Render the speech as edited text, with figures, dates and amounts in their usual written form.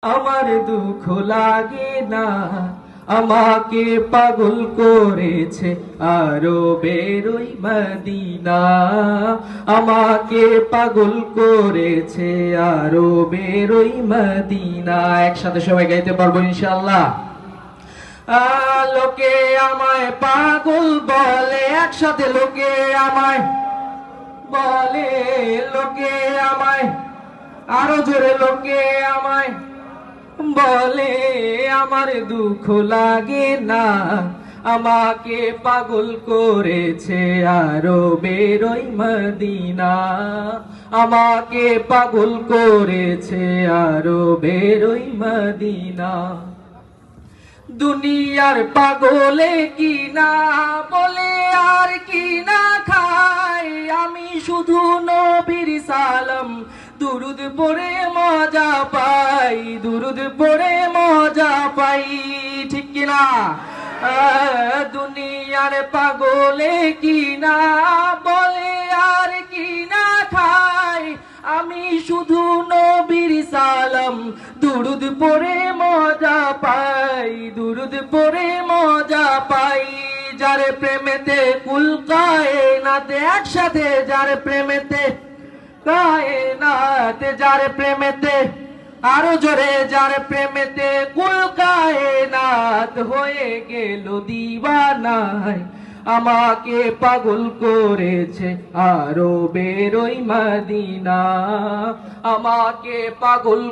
আমার দুঃখ লাগে না, আমাকে পাগল করেছে আরো বেরোই মদিনা। আমাকে পাগল করেছে আরো বেরোই মদিনা। একসাথে সবাই গাইতে পারবো ইনশাআল্লাহ। লোকে আমায় পাগল বলে, একসাথে লোকে আমায় বলে, লোকে আমায় আরো জোরে লোকে আমায় বলে। আমার দুঃখ লাগে না, আমাকে পাগল করেছে আরো বেরোই মদিনা। আমাকে পাগল করেছে আরো বেরোই মদিনা। দুনিয়ার পাগলে কি না বলে আর কি না খাই, আমি শুধু নবীর সালাম দুরুদ পড়ে মজা পাই, দুরুদ পড়ে মজা পাই, ঠিক কিনা? দুনিয়ার পাগলে কি না বলে আর কি না খাই, আমি শুধু নবীর সালাম দুরুদ পড়ে মজা পাই, দুরুদ পড়ে মজা পাই। যার প্রেমেতে কুল কায়নাত একসাথে, যার প্রেমেতে কায়নাত, যার প্রেমেতে আরো জোরে, যার প্রেমেতে কুল কায়নাত হয়ে গেল দিওয়ানায়। আমাকে পাগল করেছে আরো বেরোই মদিনা। আমাকে পাগল